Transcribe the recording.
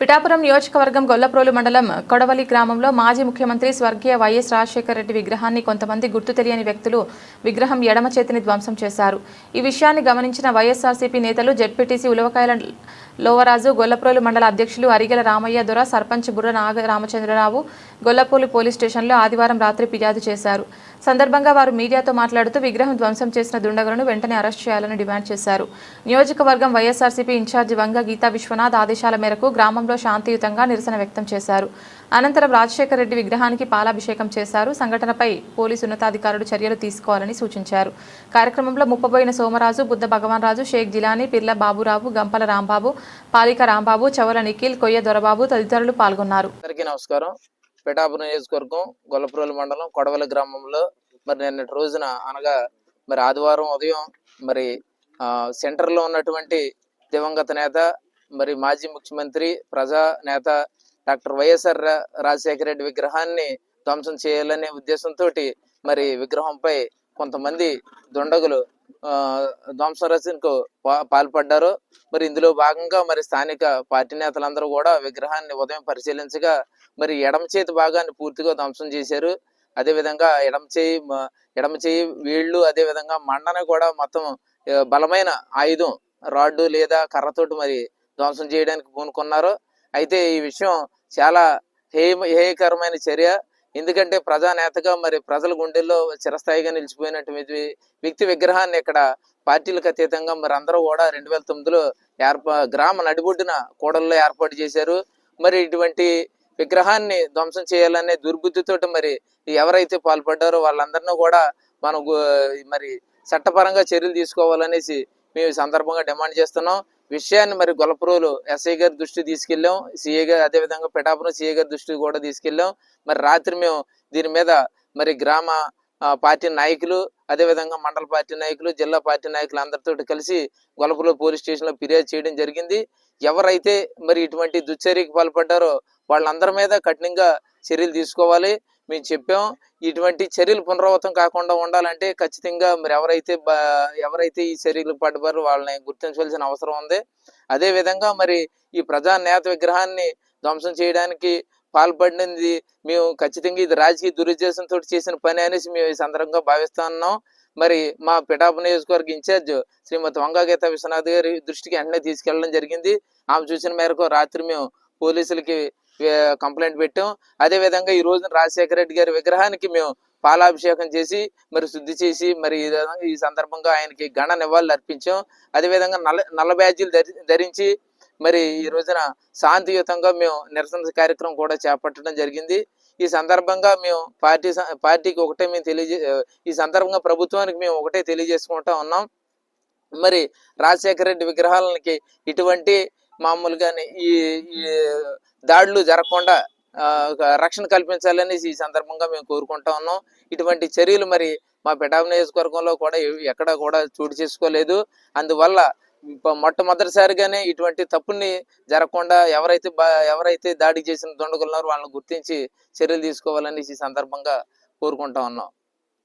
పిఠాపురం నియోజకవర్గం గొల్లప్రోలు మండలం కొడవలి గ్రామంలో మాజీ ముఖ్యమంత్రి స్వర్గీయ వైఎస్ రాజశేఖర రెడ్డి విగ్రహాన్ని కొంతమంది గుర్తు తెలియని వ్యక్తులు విగ్రహం ఎడమ చేతిని ధ్వంసం చేశారు. ఈ విషయాన్ని గమనించిన వైఎస్ఆర్సీపీ నేతలు జెడ్పీటీసీ ఉలవకాయల లోవరాజు, గొల్లప్రోలు మండల అధ్యక్షులు అరిగెల రామయ్య దొర, సర్పంచ్ బుర్ర నాగ రామచంద్రరావు గొల్లప్రోలు పోలీస్ స్టేషన్లో ఆదివారం రాత్రి ఫిర్యాదు చేశారు. సందర్భంగా వారు మీడియాతో మాట్లాడుతూ విగ్రహం ధ్వంసం చేసిన దుండగులను వెంటనే అరెస్ట్ చేయాలని డిమాండ్ చేశారు. నియోజకవర్గం వైఎస్ఆర్సీపీ ఇన్ఛార్జి వంగ గీతా విశ్వనాథ్ ఆదేశాల మేరకు గ్రామంలో శాంతియుతంగా నిరసన వ్యక్తం చేశారు. అనంతరం రాజశేఖర రెడ్డి విగ్రహానికి పాలాభిషేకం చేశారు. సంఘటనపై పోలీసు ఉన్నతాధికారులు చర్యలు తీసుకోవాలని సూచించారు. కార్యక్రమంలో ముప్పబోయిన సోమరాజు, బుద్ధ భగవాన్ రాజు, షేక్ జిలానీ, పిర్ల బాబురావు, గంపల రాంబాబు, పాలిక రాంబాబు, చవల నిఖిల్, కొయ్య దొరబాబు తదితరులు పాల్గొన్నారు. నమస్కారం. పిఠాపురం నియోజకవర్గం గొల్లప్రోలు మండలం కొడవలి గ్రామంలో మరి నిన్నటి రోజున అనగా మరి ఆదివారం ఉదయం మరి సెంటర్లో ఉన్నటువంటి దివంగత నేత మరి మాజీ ముఖ్యమంత్రి ప్రజా నేత డాక్టర్ వైఎస్ఆర్ రాజశేఖర రెడ్డి విగ్రహాన్ని ధ్వంసం చేయాలనే ఉద్దేశంతో మరి విగ్రహంపై కొంతమంది దుండగులు ధ్వంసం రచనకు పాల్పడ్డారు. మరి ఇందులో భాగంగా మరి స్థానిక పార్టీ నేతలందరూ కూడా విగ్రహాన్ని ఉదయం పరిశీలించగా మరి ఎడమ చేతి భాగాన్ని పూర్తిగా ధ్వంసం చేశారు. అదేవిధంగా ఎడమ చేయి వీళ్ళు అదేవిధంగా మండని కూడా మొత్తం బలమైన ఆయుధం రాడ్డు లేదా కర్రతోటి మరి ధ్వంసం చేయడానికి పూనుకున్నారు. అయితే ఈ విషయం చాలా హేయకరమైన చర్య. ఎందుకంటే ప్రజానేతగా మరి ప్రజల గుండెల్లో చిరస్థాయిగా నిలిచిపోయినటువంటి వ్యక్తి విగ్రహాన్ని ఇక్కడ పార్టీలకు అతీతంగా మరి అందరూ కూడా 2009లో గ్రామ నడిబొడ్డున కూడల్లో ఏర్పాటు చేశారు. మరి ఇటువంటి విగ్రహాన్ని ధ్వంసం చేయాలనే దుర్బుద్ధితోటి మరి ఎవరైతే పాల్పడ్డారో వాళ్ళందరినీ కూడా మనం మరి చట్టపరంగా చర్యలు తీసుకోవాలనేసి మేము ఈ సందర్భంగా డిమాండ్ చేస్తున్నాం. విషయాన్ని మరి గొల్లప్రోలు ఎస్ఐ గారి దృష్టి తీసుకెళ్ళాం, సిఐ గారు అదేవిధంగా పిఠాపురం సిఐ గారి దృష్టికి కూడా తీసుకెళ్ళాం. మరి రాత్రి మేము దీని మీద మరి గ్రామ పార్టీ నాయకులు అదేవిధంగా మండల పార్టీ నాయకులు జిల్లా పార్టీ నాయకులు అందరితో కలిసి గొల్లప్రోలు పోలీస్ స్టేషన్లో ఫిర్యాదు చేయడం జరిగింది. ఎవరైతే మరి ఇటువంటి దుశ్చర్యకి పాల్పడ్డారో వాళ్ళందరి మీద కఠినంగా చర్యలు తీసుకోవాలి మేము చెప్పాం. ఇటువంటి చర్యలు పునరావృతం కాకుండా ఉండాలంటే ఖచ్చితంగా మరి ఎవరైతే ఈ చర్యలకు పడ్డారో వాళ్ళని గుర్తించవలసిన అవసరం ఉంది. అదే విధంగా మరి ఈ ప్రజా నేత విగ్రహాన్ని ధ్వంసం చేయడానికి పాల్పడినది మేము ఖచ్చితంగా ఇది రాజకీయ దురుద్దేశంతో చేసిన పని అనేసి మేము ఈ సందర్భంగా భావిస్తా ఉన్నాం. మరి మా పిఠాపురం నియోజకవర్గ ఇన్ఛార్జ్ శ్రీమతి వంగ గీతా విశ్వనాథ్ గారి దృష్టికి వెంటనే తీసుకెళ్లడం జరిగింది. ఆమె చూసిన మేరకు రాత్రి మేము పోలీసులకి కంప్లైంట్ పెట్టాం. అదే విధంగా ఈ రోజున రాజశేఖర రెడ్డి గారి విగ్రహానికి మేము పాలాభిషేకం చేసి మరి శుద్ధి చేసి మరి ఈ సందర్భంగా ఆయనకి ఘన నివాళులు అర్పించాం. అదేవిధంగా నల్ల బ్యాడ్జీలు ధరించి మరి ఈ రోజున శాంతియుతంగా మేము నిరసన కార్యక్రమం కూడా చేపట్టడం జరిగింది. ఈ సందర్భంగా మేము పార్టీకి ఒకటే మేము ఈ సందర్భంగా ప్రభుత్వానికి మేము ఒకటే తెలియజేసుకుంటా ఉన్నాం. మరి రాజశేఖర రెడ్డి విగ్రహాలకి ఇటువంటి మామూలుగానే ఈ దాడులు జరగకుండా రక్షణ కల్పించాలని ఈ సందర్భంగా మేము కోరుకుంటా ఉన్నాం. ఇటువంటి చర్యలు మరి మా పిఠాపురం నియోజకవర్గంలో కూడా ఎక్కడ కూడా చోటు చేసుకోలేదు. అందువల్ల మొట్టమొదటిసారిగానే ఇటువంటి తప్పుని జరగకుండా ఎవరైతే దాడి చేసిన దుండగులున్నారో వాళ్ళని గుర్తించి చర్యలు తీసుకోవాలని ఈ సందర్భంగా కోరుకుంటా ఉన్నాం.